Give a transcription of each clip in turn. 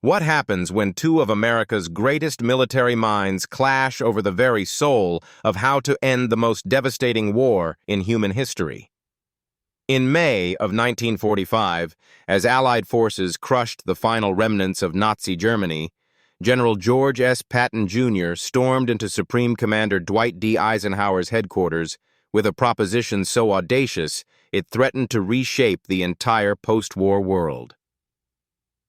What happens when two of America's greatest military minds clash over the very soul of how to end the most devastating war in human history? In May of 1945, as Allied forces crushed the final remnants of Nazi Germany, General George S. Patton Jr. stormed into Supreme Commander Dwight D. Eisenhower's headquarters with a proposition so audacious it threatened to reshape the entire post-war world.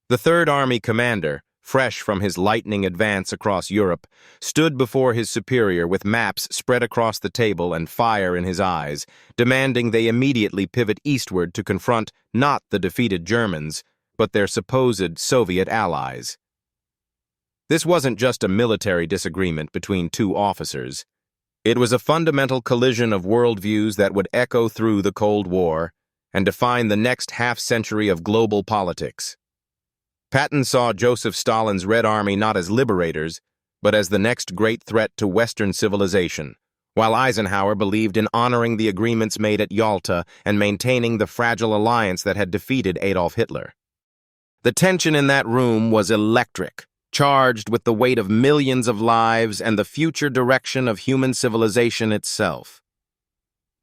The Third Army commander, fresh from his lightning advance across Europe, stood before his superior with maps spread across the table and fire in his eyes, demanding they immediately pivot eastward to confront not the defeated Germans, but their supposed Soviet allies. This wasn't just a military disagreement between two officers. It was a fundamental collision of worldviews that would echo through the Cold War and define the next half-century of global politics. Patton saw Joseph Stalin's Red Army not as liberators, but as the next great threat to Western civilization, while Eisenhower believed in honoring the agreements made at Yalta and maintaining the fragile alliance that had defeated Adolf Hitler. The tension in that room was electric, charged with the weight of millions of lives and the future direction of human civilization itself.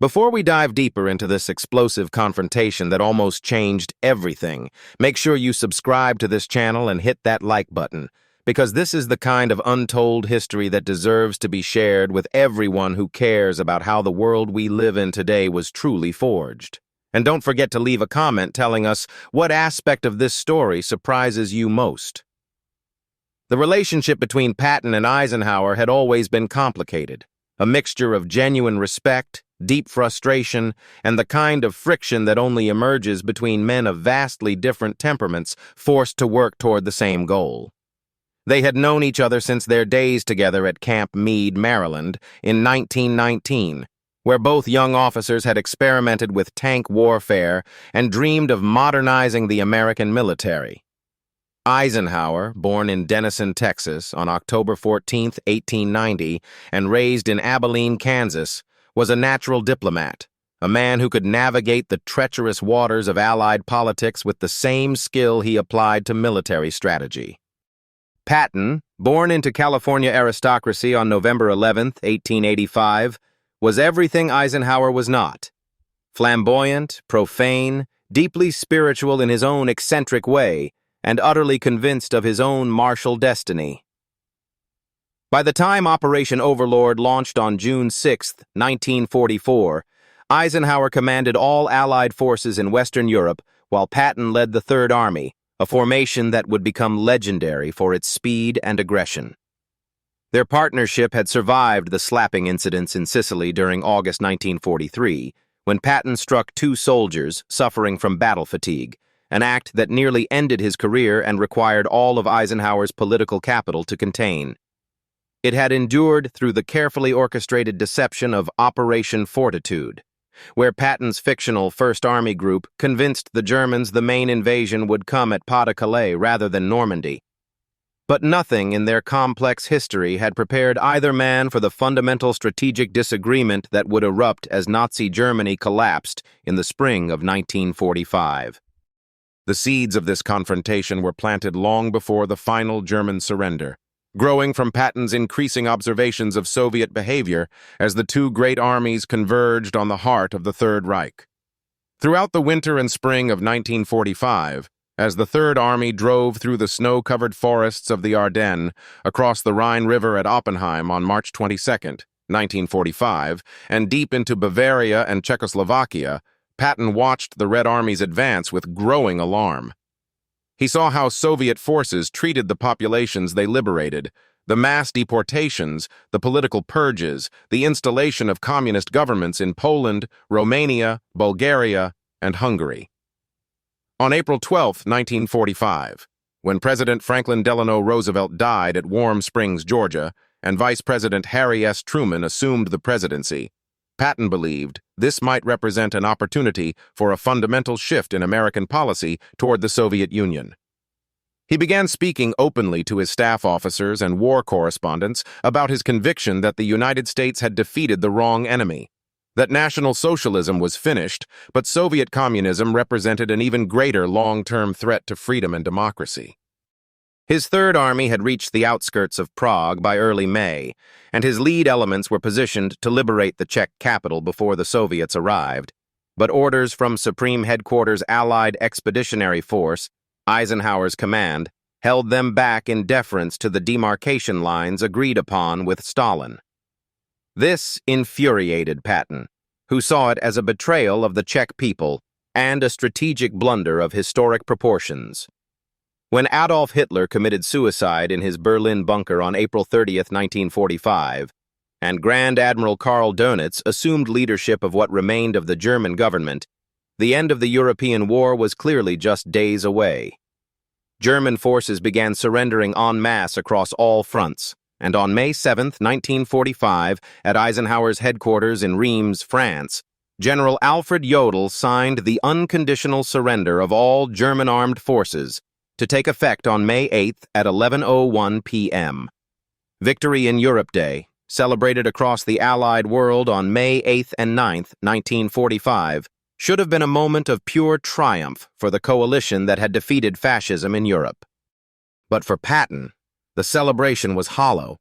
Before we dive deeper into this explosive confrontation that almost changed everything, make sure you subscribe to this channel and hit that like button, because this is the kind of untold history that deserves to be shared with everyone who cares about how the world we live in today was truly forged. And don't forget to leave a comment telling us what aspect of this story surprises you most. The relationship between Patton and Eisenhower had always been complicated, a mixture of genuine respect, deep frustration, and the kind of friction that only emerges between men of vastly different temperaments forced to work toward the same goal. They had known each other since their days together at Camp Meade, Maryland, in 1919, where both young officers had experimented with tank warfare and dreamed of modernizing the American military. Eisenhower, born in Denison, Texas, on October 14, 1890, and raised in Abilene, Kansas, was a natural diplomat, a man who could navigate the treacherous waters of Allied politics with the same skill he applied to military strategy. Patton, born into California aristocracy on November 11, 1885, was everything Eisenhower was not. Flamboyant, profane, deeply spiritual in his own eccentric way, and utterly convinced of his own martial destiny. By the time Operation Overlord launched on June 6, 1944, Eisenhower commanded all Allied forces in Western Europe, while Patton led the Third Army, a formation that would become legendary for its speed and aggression. Their partnership had survived the slapping incidents in Sicily during August 1943, when Patton struck two soldiers suffering from battle fatigue, an act that nearly ended his career and required all of Eisenhower's political capital to contain. It had endured through the carefully orchestrated deception of Operation Fortitude, where Patton's fictional First Army Group convinced the Germans the main invasion would come at Pas-de-Calais rather than Normandy. But nothing in their complex history had prepared either man for the fundamental strategic disagreement that would erupt as Nazi Germany collapsed in the spring of 1945. The seeds of this confrontation were planted long before the final German surrender, growing from Patton's increasing observations of Soviet behavior as the two great armies converged on the heart of the Third Reich. Throughout the winter and spring of 1945, as the Third Army drove through the snow-covered forests of the Ardennes, across the Rhine River at Oppenheim on March 22, 1945, and deep into Bavaria and Czechoslovakia, Patton watched the Red Army's advance with growing alarm. He saw how Soviet forces treated the populations they liberated, the mass deportations, the political purges, the installation of communist governments in Poland, Romania, Bulgaria, and Hungary. On April 12, 1945, when President Franklin Delano Roosevelt died at Warm Springs, Georgia, and Vice President Harry S. Truman assumed the presidency, Patton believed this might represent an opportunity for a fundamental shift in American policy toward the Soviet Union. He began speaking openly to his staff officers and war correspondents about his conviction that the United States had defeated the wrong enemy, that National Socialism was finished, but Soviet communism represented an even greater long-term threat to freedom and democracy. His Third Army had reached the outskirts of Prague by early May, and his lead elements were positioned to liberate the Czech capital before the Soviets arrived. But orders from Supreme Headquarters Allied Expeditionary Force, Eisenhower's command, held them back in deference to the demarcation lines agreed upon with Stalin. This infuriated Patton, who saw it as a betrayal of the Czech people and a strategic blunder of historic proportions. When Adolf Hitler committed suicide in his Berlin bunker on April 30, 1945, and Grand Admiral Karl Dönitz assumed leadership of what remained of the German government, the end of the European war was clearly just days away. German forces began surrendering en masse across all fronts, and on May 7, 1945, at Eisenhower's headquarters in Reims, France, General Alfred Jodl signed the unconditional surrender of all German armed forces to take effect on May 8 at 11:01 p.m. Victory in Europe Day, celebrated across the Allied world on May 8 and 9, 1945, should have been a moment of pure triumph for the coalition that had defeated fascism in Europe. But for Patton, the celebration was hollow,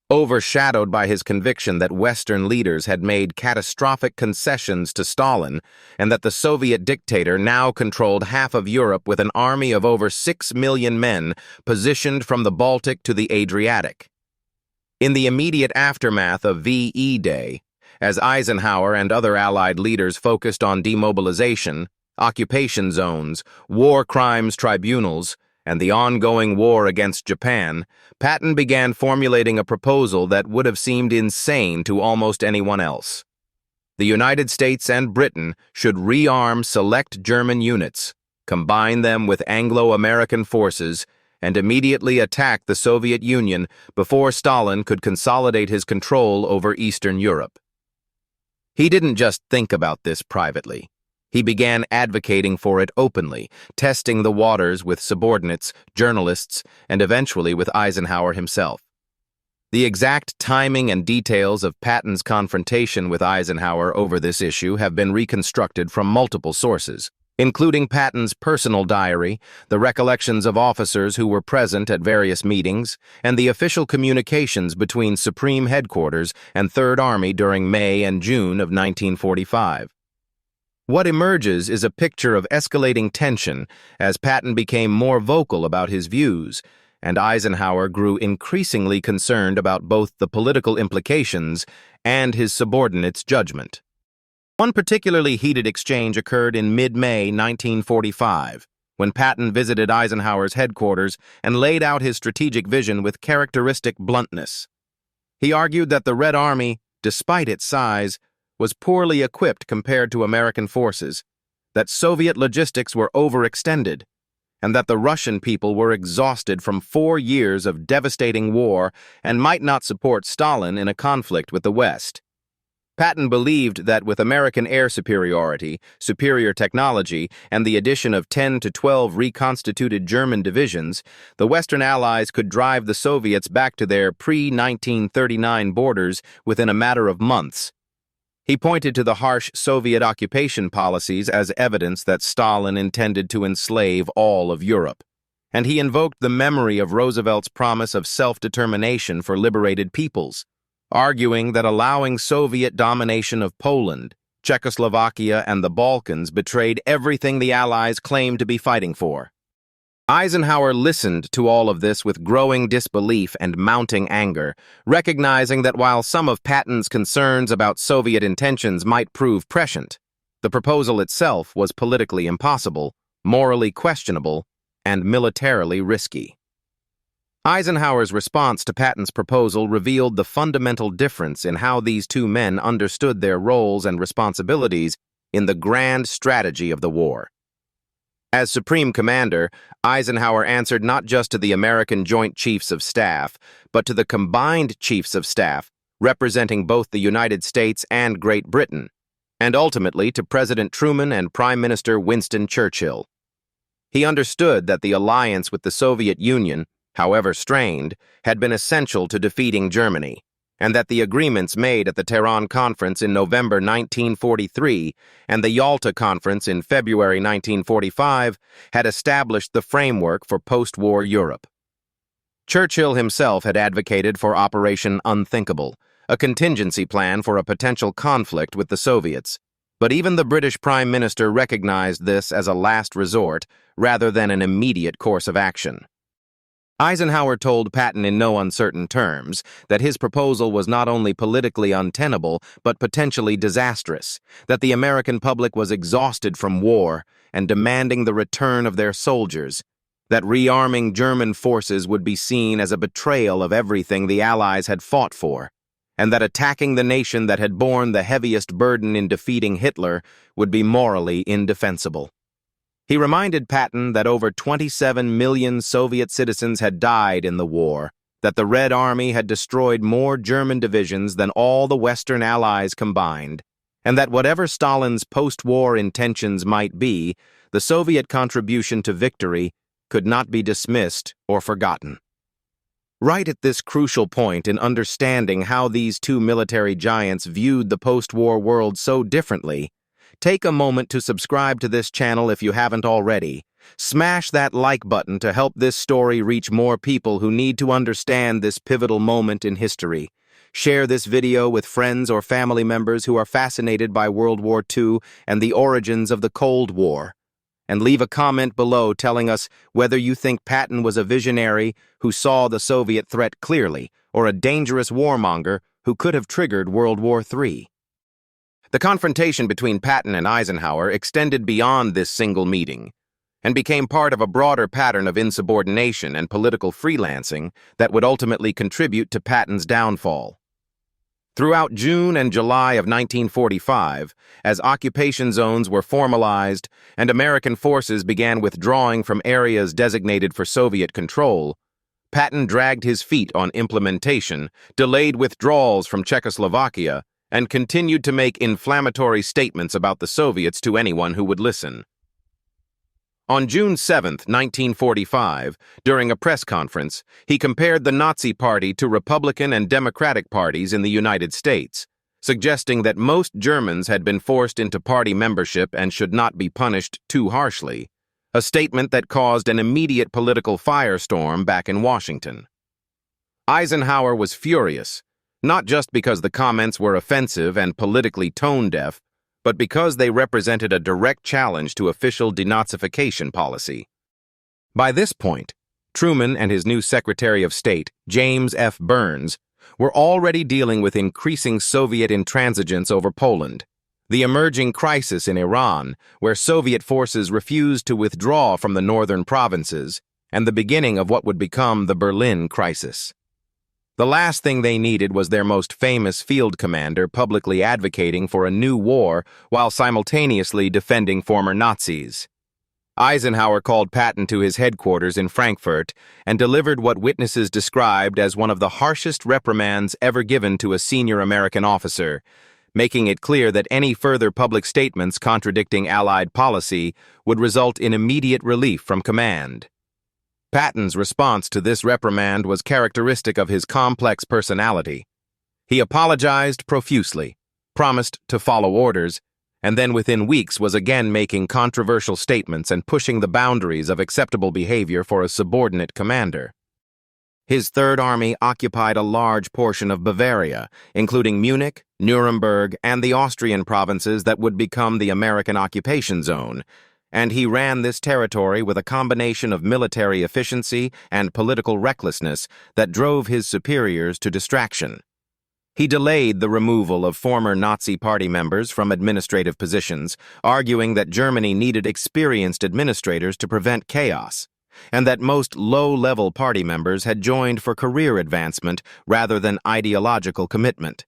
overshadowed by his conviction that Western leaders had made catastrophic concessions to Stalin and that the Soviet dictator now controlled half of Europe with an army of over 6 million men positioned from the Baltic to the Adriatic. In the immediate aftermath of VE Day, as Eisenhower and other Allied leaders focused on demobilization, occupation zones, war crimes tribunals, and the ongoing war against Japan, Patton began formulating a proposal that would have seemed insane to almost anyone else. The United States and Britain should rearm select German units, combine them with Anglo-American forces, and immediately attack the Soviet Union before Stalin could consolidate his control over Eastern Europe. He didn't just think about this privately. He began advocating for it openly, testing the waters with subordinates, journalists, and eventually with Eisenhower himself. The exact timing and details of Patton's confrontation with Eisenhower over this issue have been reconstructed from multiple sources, including Patton's personal diary, the recollections of officers who were present at various meetings, and the official communications between Supreme Headquarters and Third Army during May and June of 1945. What emerges is a picture of escalating tension as Patton became more vocal about his views, and Eisenhower grew increasingly concerned about both the political implications and his subordinates' judgment. One particularly heated exchange occurred in mid-May 1945, when Patton visited Eisenhower's headquarters and laid out his strategic vision with characteristic bluntness. He argued that the Red Army, despite its size, was poorly equipped compared to American forces, that Soviet logistics were overextended, and that the Russian people were exhausted from 4 years of devastating war and might not support Stalin in a conflict with the West. Patton believed that with American air superiority, superior technology, and the addition of 10 to 12 reconstituted German divisions, the Western Allies could drive the Soviets back to their pre-1939 borders within a matter of months. He pointed to the harsh Soviet occupation policies as evidence that Stalin intended to enslave all of Europe, and he invoked the memory of Roosevelt's promise of self-determination for liberated peoples, arguing that allowing Soviet domination of Poland, Czechoslovakia, and the Balkans betrayed everything the Allies claimed to be fighting for. Eisenhower listened to all of this with growing disbelief and mounting anger, recognizing that while some of Patton's concerns about Soviet intentions might prove prescient, the proposal itself was politically impossible, morally questionable, and militarily risky. Eisenhower's response to Patton's proposal revealed the fundamental difference in how these two men understood their roles and responsibilities in the grand strategy of the war. As Supreme Commander, Eisenhower answered not just to the American Joint Chiefs of Staff, but to the combined Chiefs of Staff, representing both the United States and Great Britain, and ultimately to President Truman and Prime Minister Winston Churchill. He understood that the alliance with the Soviet Union, however strained, had been essential to defeating Germany, and that the agreements made at the Tehran Conference in November 1943 and the Yalta Conference in February 1945 had established the framework for post-war Europe. Churchill himself had advocated for Operation Unthinkable, a contingency plan for a potential conflict with the Soviets. But even the British Prime Minister recognized this as a last resort rather than an immediate course of action. Eisenhower told Patton in no uncertain terms that his proposal was not only politically untenable but potentially disastrous, that the American public was exhausted from war and demanding the return of their soldiers, that rearming German forces would be seen as a betrayal of everything the Allies had fought for, and that attacking the nation that had borne the heaviest burden in defeating Hitler would be morally indefensible. He reminded Patton that over 27 million Soviet citizens had died in the war, that the Red Army had destroyed more German divisions than all the Western Allies combined, and that whatever Stalin's post-war intentions might be, the Soviet contribution to victory could not be dismissed or forgotten. Right at this crucial point in understanding how these two military giants viewed the post-war world so differently, take a moment to subscribe to this channel if you haven't already. Smash that like button to help this story reach more people who need to understand this pivotal moment in history. Share this video with friends or family members who are fascinated by World War II and the origins of the Cold War. And leave a comment below telling us whether you think Patton was a visionary who saw the Soviet threat clearly or a dangerous warmonger who could have triggered World War III. The confrontation between Patton and Eisenhower extended beyond this single meeting and became part of a broader pattern of insubordination and political freelancing that would ultimately contribute to Patton's downfall. Throughout June and July of 1945, as occupation zones were formalized and American forces began withdrawing from areas designated for Soviet control, Patton dragged his feet on implementation, delayed withdrawals from Czechoslovakia, and continued to make inflammatory statements about the Soviets to anyone who would listen. On June 7, 1945, during a press conference, he compared the Nazi Party to Republican and Democratic parties in the United States, suggesting that most Germans had been forced into party membership and should not be punished too harshly, a statement that caused an immediate political firestorm back in Washington. Eisenhower was furious, not just because the comments were offensive and politically tone-deaf, but because they represented a direct challenge to official denazification policy. By this point, Truman and his new Secretary of State, James F. Burns, were already dealing with increasing Soviet intransigence over Poland, the emerging crisis in Iran, where Soviet forces refused to withdraw from the northern provinces, and the beginning of what would become the Berlin crisis. The last thing they needed was their most famous field commander publicly advocating for a new war while simultaneously defending former Nazis. Eisenhower called Patton to his headquarters in Frankfurt and delivered what witnesses described as one of the harshest reprimands ever given to a senior American officer, making it clear that any further public statements contradicting Allied policy would result in immediate relief from command. Patton's response to this reprimand was characteristic of his complex personality. He apologized profusely, promised to follow orders, and then within weeks was again making controversial statements and pushing the boundaries of acceptable behavior for a subordinate commander. His Third Army occupied a large portion of Bavaria, including Munich, Nuremberg, and the Austrian provinces that would become the American occupation zone, and he ran this territory with a combination of military efficiency and political recklessness that drove his superiors to distraction. He delayed the removal of former Nazi Party members from administrative positions, arguing that Germany needed experienced administrators to prevent chaos, and that most low-level party members had joined for career advancement rather than ideological commitment.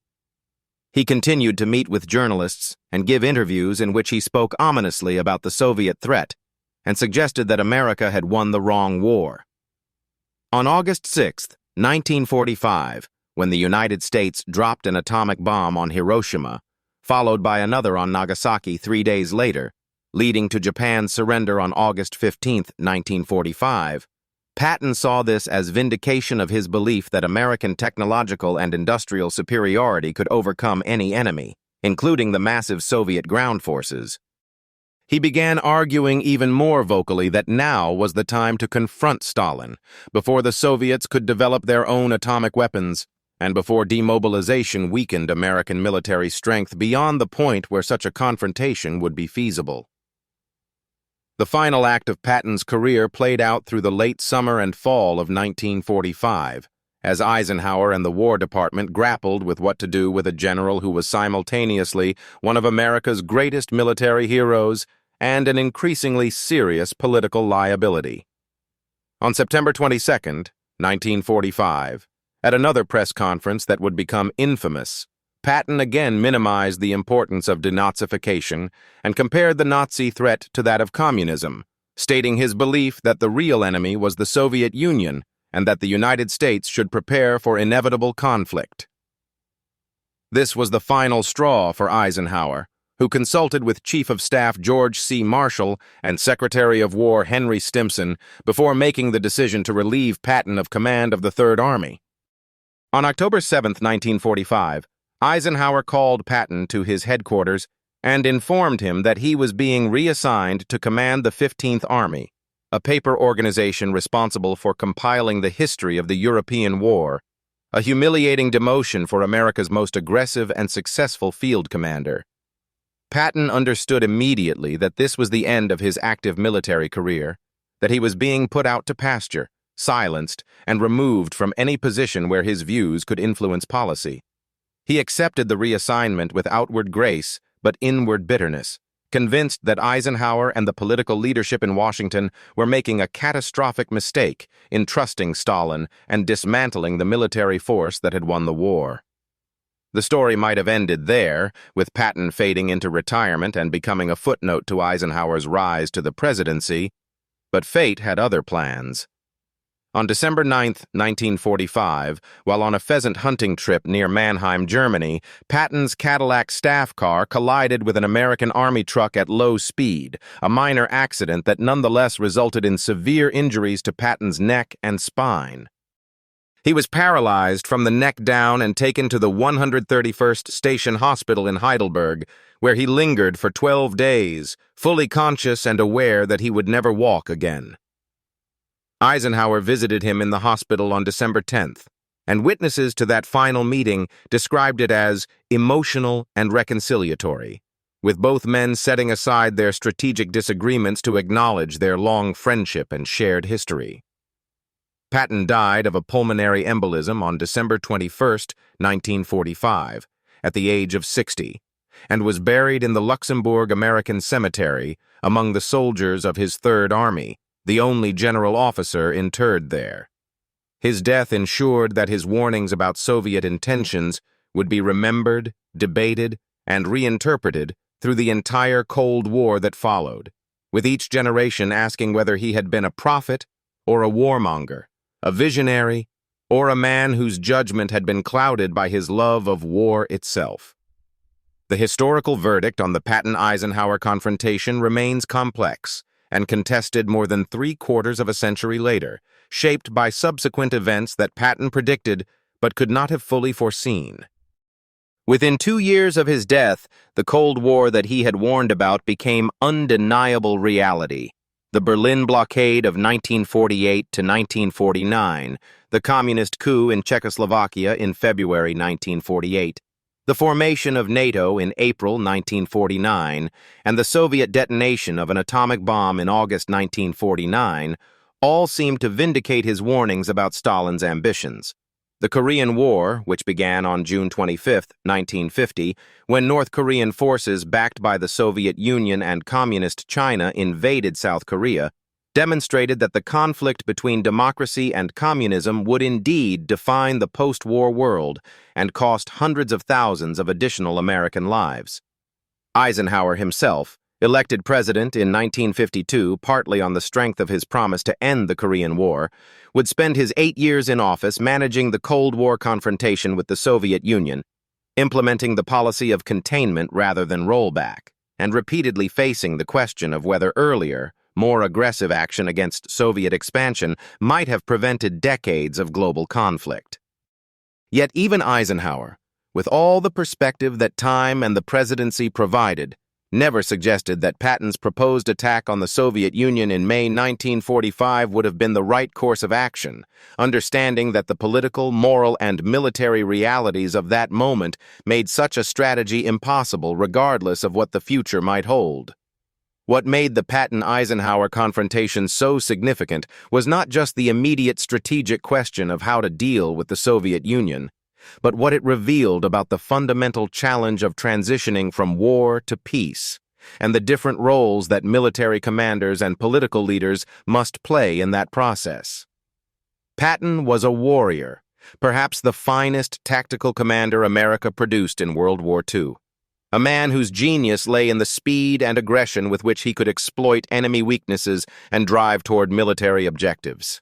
He continued to meet with journalists and give interviews in which he spoke ominously about the Soviet threat and suggested that America had won the wrong war. On August 6, 1945, when the United States dropped an atomic bomb on Hiroshima, followed by another on Nagasaki 3 days later, leading to Japan's surrender on August 15, 1945, Patton saw this as vindication of his belief that American technological and industrial superiority could overcome any enemy, including the massive Soviet ground forces. He began arguing even more vocally that now was the time to confront Stalin, before the Soviets could develop their own atomic weapons, and before demobilization weakened American military strength beyond the point where such a confrontation would be feasible. The final act of Patton's career played out through the late summer and fall of 1945, as Eisenhower and the War Department grappled with what to do with a general who was simultaneously one of America's greatest military heroes and an increasingly serious political liability. On September 22, 1945, at another press conference that would become infamous, Patton again minimized the importance of denazification and compared the Nazi threat to that of communism, stating his belief that the real enemy was the Soviet Union and that the United States should prepare for inevitable conflict. This was the final straw for Eisenhower, who consulted with Chief of Staff George C. Marshall and Secretary of War Henry Stimson before making the decision to relieve Patton of command of the Third Army. On October 7, 1945, Eisenhower called Patton to his headquarters and informed him that he was being reassigned to command the 15th Army, a paper organization responsible for compiling the history of the European War, a humiliating demotion for America's most aggressive and successful field commander. Patton understood immediately that this was the end of his active military career, that he was being put out to pasture, silenced, and removed from any position where his views could influence policy. He accepted the reassignment with outward grace but inward bitterness, convinced that Eisenhower and the political leadership in Washington were making a catastrophic mistake in trusting Stalin and dismantling the military force that had won the war. The story might have ended there, with Patton fading into retirement and becoming a footnote to Eisenhower's rise to the presidency, but fate had other plans. On December 9, 1945, while on a pheasant hunting trip near Mannheim, Germany, Patton's Cadillac staff car collided with an American Army truck at low speed, a minor accident that nonetheless resulted in severe injuries to Patton's neck and spine. He was paralyzed from the neck down and taken to the 131st Station Hospital in Heidelberg, where he lingered for 12 days, fully conscious and aware that he would never walk again. Eisenhower visited him in the hospital on December 10th, and witnesses to that final meeting described it as emotional and reconciliatory, with both men setting aside their strategic disagreements to acknowledge their long friendship and shared history. Patton died of a pulmonary embolism on December 21, 1945, at the age of 60, and was buried in the Luxembourg American Cemetery among the soldiers of his Third Army, the only general officer interred there. His death ensured that his warnings about Soviet intentions would be remembered, debated, and reinterpreted through the entire Cold War that followed, with each generation asking whether he had been a prophet or a warmonger, a visionary, or a man whose judgment had been clouded by his love of war itself. The historical verdict on the Patton-Eisenhower confrontation remains complex and contested more than 3/4 of a century later, shaped by subsequent events that Patton predicted but could not have fully foreseen. Within 2 years of his death, the Cold War that he had warned about became undeniable reality. The Berlin blockade of 1948 to 1949, the communist coup in Czechoslovakia in February 1948, the formation of NATO in April 1949, and the Soviet detonation of an atomic bomb in August 1949 all seemed to vindicate his warnings about Stalin's ambitions. The Korean War, which began on June 25, 1950, when North Korean forces backed by the Soviet Union and Communist China invaded South Korea, demonstrated that the conflict between democracy and communism would indeed define the post-war world and cost hundreds of thousands of additional American lives. Eisenhower himself, elected president in 1952 partly on the strength of his promise to end the Korean War, would spend his 8 years in office managing the Cold War confrontation with the Soviet Union, implementing the policy of containment rather than rollback, and repeatedly facing the question of whether earlier, more aggressive action against Soviet expansion might have prevented decades of global conflict. Yet even Eisenhower, with all the perspective that time and the presidency provided, never suggested that Patton's proposed attack on the Soviet Union in May 1945 would have been the right course of action, understanding that the political, moral, and military realities of that moment made such a strategy impossible regardless of what the future might hold. What made the Patton-Eisenhower confrontation so significant was not just the immediate strategic question of how to deal with the Soviet Union, but what it revealed about the fundamental challenge of transitioning from war to peace, and the different roles that military commanders and political leaders must play in that process. Patton was a warrior, perhaps the finest tactical commander America produced in World War II. A man whose genius lay in the speed and aggression with which he could exploit enemy weaknesses and drive toward military objectives.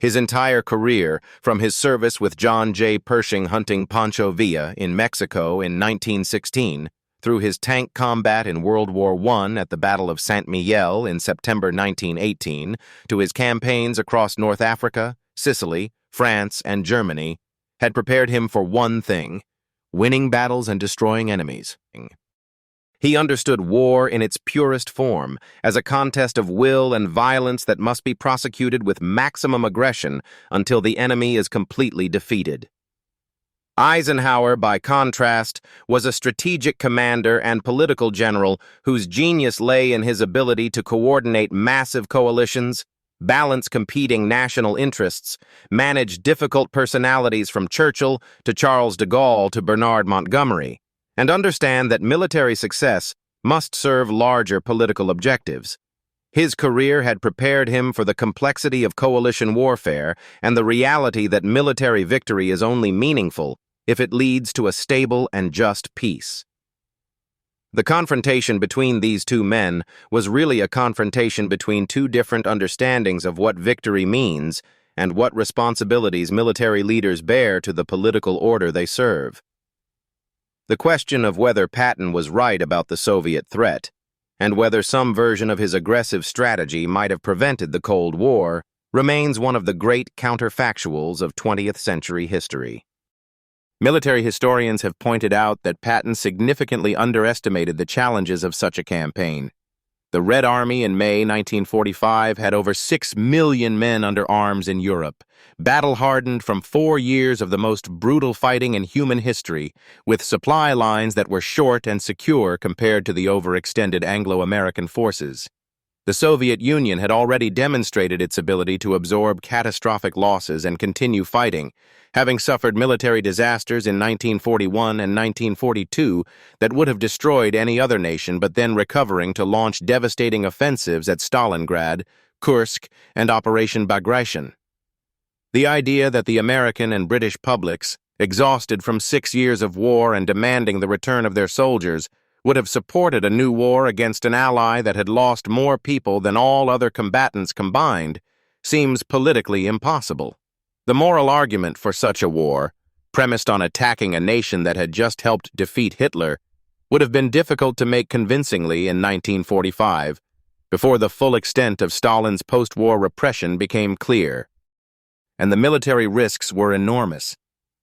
His entire career, from his service with John J. Pershing hunting Pancho Villa in Mexico in 1916, through his tank combat in World War I at the Battle of Saint Mihiel in September 1918, to his campaigns across North Africa, Sicily, France, and Germany, had prepared him for one thing: winning battles and destroying enemies. He understood war in its purest form, as a contest of will and violence that must be prosecuted with maximum aggression until the enemy is completely defeated. Eisenhower, by contrast, was a strategic commander and political general whose genius lay in his ability to coordinate massive coalitions, balance competing national interests, manage difficult personalities from Churchill to Charles de Gaulle to Bernard Montgomery, and understand that military success must serve larger political objectives. His career had prepared him for the complexity of coalition warfare and the reality that military victory is only meaningful if it leads to a stable and just peace. The confrontation between these two men was really a confrontation between two different understandings of what victory means and what responsibilities military leaders bear to the political order they serve. The question of whether Patton was right about the Soviet threat, and whether some version of his aggressive strategy might have prevented the Cold War, remains one of the great counterfactuals of 20th century history. Military historians have pointed out that Patton significantly underestimated the challenges of such a campaign. The Red Army in May 1945 had over 6 million men under arms in Europe, battle-hardened from 4 years of the most brutal fighting in human history, with supply lines that were short and secure compared to the overextended Anglo-American forces. The Soviet Union had already demonstrated its ability to absorb catastrophic losses and continue fighting, having suffered military disasters in 1941 and 1942 that would have destroyed any other nation, but then recovering to launch devastating offensives at Stalingrad, Kursk, and Operation Bagration. The idea that the American and British publics, exhausted from 6 years of war and demanding the return of their soldiers, would have supported a new war against an ally that had lost more people than all other combatants combined seems politically impossible. The moral argument for such a war, premised on attacking a nation that had just helped defeat Hitler, would have been difficult to make convincingly in 1945, before the full extent of Stalin's post-war repression became clear. And the military risks were enormous.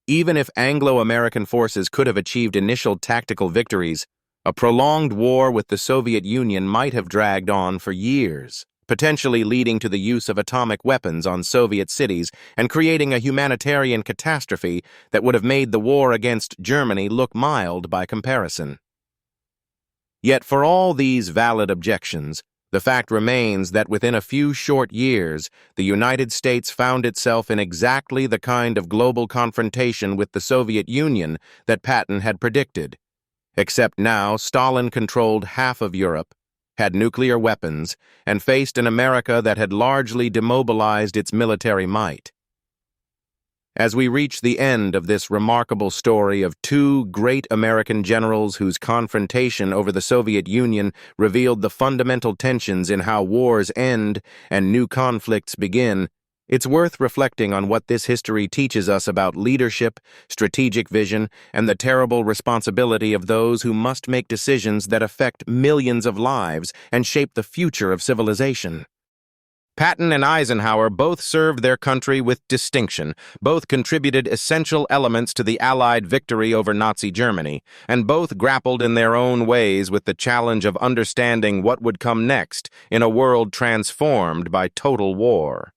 Even if Anglo-American forces could have achieved initial tactical victories, a prolonged war with the Soviet Union might have dragged on for years, potentially leading to the use of atomic weapons on Soviet cities and creating a humanitarian catastrophe that would have made the war against Germany look mild by comparison. Yet for all these valid objections, the fact remains that within a few short years, the United States found itself in exactly the kind of global confrontation with the Soviet Union that Patton had predicted. Except now, Stalin controlled half of Europe, had nuclear weapons, and faced an America that had largely demobilized its military might. As we reach the end of this remarkable story of two great American generals whose confrontation over the Soviet Union revealed the fundamental tensions in how wars end and new conflicts begin, it's worth reflecting on what this history teaches us about leadership, strategic vision, and the terrible responsibility of those who must make decisions that affect millions of lives and shape the future of civilization. Patton and Eisenhower both served their country with distinction, both contributed essential elements to the Allied victory over Nazi Germany, and both grappled in their own ways with the challenge of understanding what would come next in a world transformed by total war.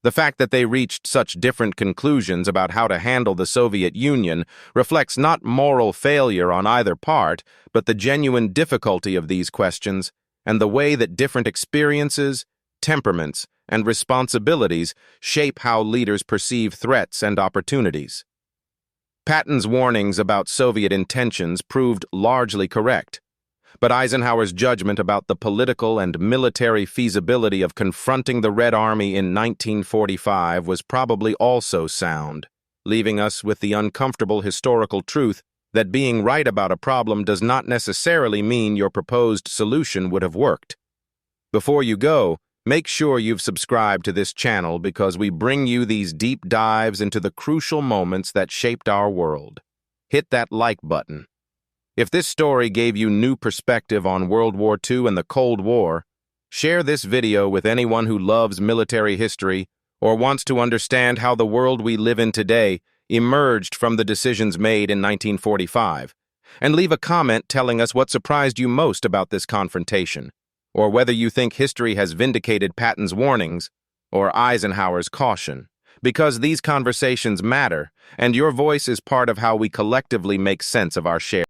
The fact that they reached such different conclusions about how to handle the Soviet Union reflects not moral failure on either part, but the genuine difficulty of these questions and the way that different experiences, temperaments, and responsibilities shape how leaders perceive threats and opportunities. Patton's warnings about Soviet intentions proved largely correct, but Eisenhower's judgment about the political and military feasibility of confronting the Red Army in 1945 was probably also sound, leaving us with the uncomfortable historical truth that being right about a problem does not necessarily mean your proposed solution would have worked. Before you go, make sure you've subscribed to this channel because we bring you these deep dives into the crucial moments that shaped our world. Hit that like button. If this story gave you new perspective on World War II and the Cold War, share this video with anyone who loves military history or wants to understand how the world we live in today emerged from the decisions made in 1945, and leave a comment telling us what surprised you most about this confrontation, or whether you think history has vindicated Patton's warnings or Eisenhower's caution, because these conversations matter, and your voice is part of how we collectively make sense of our shared